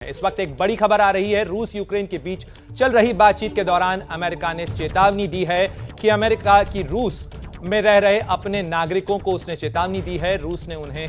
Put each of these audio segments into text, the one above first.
इस वक्त एक बड़ी खबर आ रही है। रूस यूक्रेन के बीच चल रही बातचीत के दौरान अमेरिका ने चेतावनी दी है कि अमेरिका की रूस में रह रहे अपने नागरिकों को उसने चेतावनी दी है। रूस उन्हें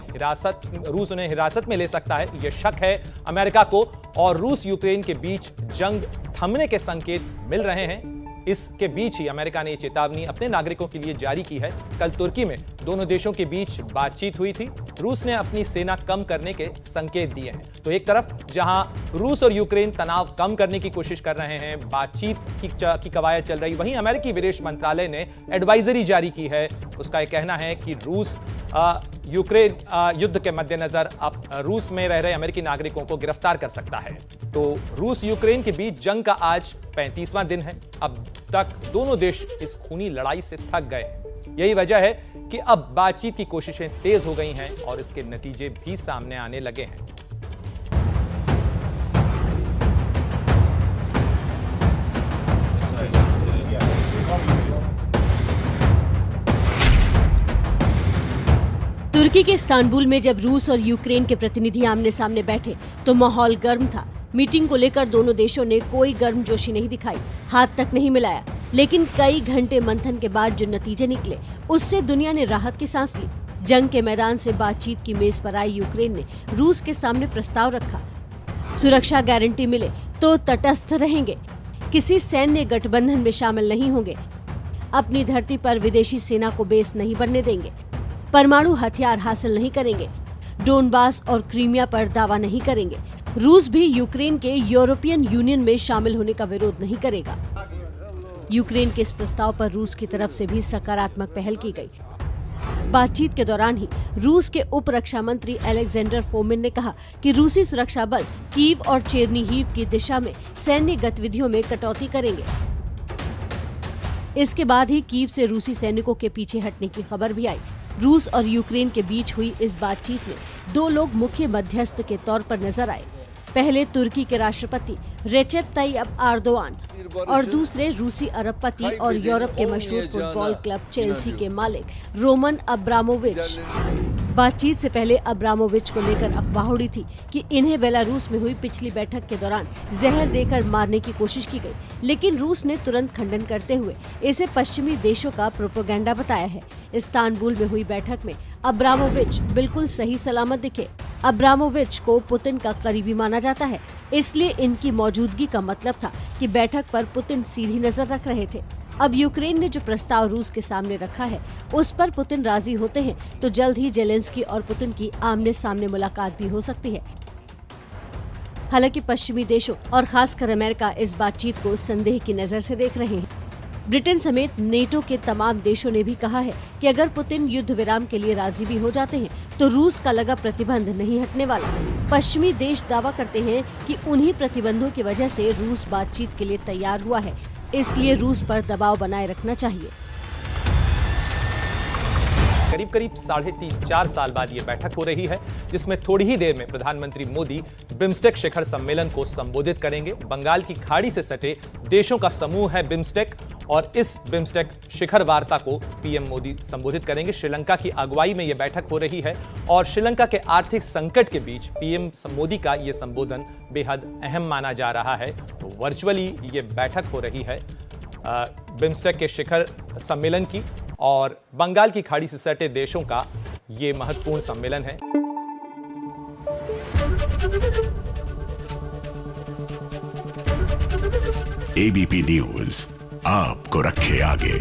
हिरासत में ले सकता है, यह शक है अमेरिका को। और रूस यूक्रेन के बीच जंग थमने के संकेत मिल रहे हैं। इसके बीच ही अमेरिका ने यह चेतावनी अपने नागरिकों के लिए जारी की है। कल तुर्की में दोनों देशों के बीच बातचीत हुई थी। रूस ने अपनी सेना कम करने के संकेत दिए हैं। तो एक तरफ जहां रूस और यूक्रेन तनाव कम करने की कोशिश कर रहे हैं, बातचीत की कवायद चल रही, वहीं अमेरिकी विदेश मंत्रालय ने एडवाइजरी जारी की है। उसका यह कहना है कि रूस यूक्रेन युद्ध के मद्देनजर अब रूस में रह रहे अमेरिकी नागरिकों को गिरफ्तार कर सकता है। तो रूस यूक्रेन के बीच जंग का आज 35वां दिन है। अब तक दोनों देश इस खूनी लड़ाई से थक गए हैं। यही वजह है कि अब बातचीत की कोशिशें तेज हो गई हैं और इसके नतीजे भी सामने आने लगे हैं। तुर्की के इस्तांबुल में जब रूस और यूक्रेन के प्रतिनिधि आमने सामने बैठे तो माहौल गर्म था। मीटिंग को लेकर दोनों देशों ने कोई गर्मजोशी नहीं दिखाई, हाथ तक नहीं मिलाया। लेकिन कई घंटे मंथन के बाद जो नतीजे निकले, उससे दुनिया ने राहत की सांस ली। जंग के मैदान से बातचीत की मेज पर आई यूक्रेन ने रूस के सामने प्रस्ताव रखा। सुरक्षा गारंटी मिले तो तटस्थ रहेंगे, किसी सैन्य गठबंधन में शामिल नहीं होंगे, अपनी धरती पर विदेशी सेना को बेस नहीं बनने देंगे, परमाणु हथियार हासिल नहीं करेंगे, डोनबास और क्रीमिया पर दावा नहीं करेंगे। रूस भी यूक्रेन के यूरोपियन यूनियन में शामिल होने का विरोध नहीं करेगा। यूक्रेन के इस प्रस्ताव पर रूस की तरफ से भी सकारात्मक पहल की गई। बातचीत के दौरान ही रूस के उप रक्षा मंत्री अलेक्जेंडर फोमिन ने कहा कि रूसी सुरक्षा बल कीव और चेरनीहिव की दिशा में सैन्य गतिविधियों में कटौती करेंगे। इसके बाद ही कीव से रूसी सैनिकों के पीछे हटने की खबर भी आई। रूस और यूक्रेन के बीच हुई इस बातचीत में दो लोग मुख्य मध्यस्थ के तौर पर नजर आए। पहले तुर्की के राष्ट्रपति रेचेप ताइयप एर्दोआन और दूसरे रूसी अरबपति और यूरोप के मशहूर फुटबॉल क्लब चेल्सी के मालिक रोमन अब्रामोविच। बातचीत से पहले अब्रामोविच को लेकर अफवाह उड़ी थी कि इन्हें बेलारूस में हुई पिछली बैठक के दौरान जहर देकर मारने की कोशिश की गई, लेकिन रूस ने तुरंत खंडन करते हुए इसे पश्चिमी देशों का प्रोपेगेंडा बताया है। इस्तांबुल में हुई बैठक में अब्रामोविच बिल्कुल सही सलामत दिखे। अब्रामोविच को पुतिन का करीबी माना जाता है, इसलिए इनकी मौजूदगी का मतलब था कि बैठक पर पुतिन सीधी नजर रख रहे थे। अब यूक्रेन ने जो प्रस्ताव रूस के सामने रखा है, उस पर पुतिन राजी होते हैं तो जल्द ही जेलेंस्की और पुतिन की आमने सामने मुलाकात भी हो सकती है। हालांकि पश्चिमी देशों और खासकर अमेरिका इस बातचीत को संदेह की नजर से देख रहे हैं। ब्रिटेन समेत नेटो के तमाम देशों ने भी कहा है कि अगर पुतिन युद्ध विराम के लिए राजी भी हो जाते हैं तो रूस का लगा प्रतिबंध नहीं हटने वाला। पश्चिमी देश दावा करते हैं कि उन्हीं प्रतिबंधों की वजह से रूस बातचीत के लिए तैयार हुआ है, इसलिए रूस पर दबाव बनाए रखना चाहिए। करीब 3.5-4 साल बाद ये बैठक हो रही है, जिसमें थोड़ी ही देर में प्रधानमंत्री मोदी बिम्स्टेक शिखर सम्मेलन को संबोधित करेंगे। बंगाल की खाड़ी से सटे देशों का समूह है बिम्स्टेक और इस बिम्स्टेक शिखर वार्ता को पीएम मोदी संबोधित करेंगे। श्रीलंका की अगुवाई में यह बैठक हो रही है और श्रीलंका के आर्थिक संकट के बीच पीएम मोदी का यह संबोधन बेहद अहम माना जा रहा है। तो वर्चुअली ये बैठक हो रही है बिम्स्टेक के शिखर सम्मेलन की और बंगाल की खाड़ी से सटे देशों का ये महत्वपूर्ण सम्मेलन है। एबीपी न्यूज आपको रखे आगे।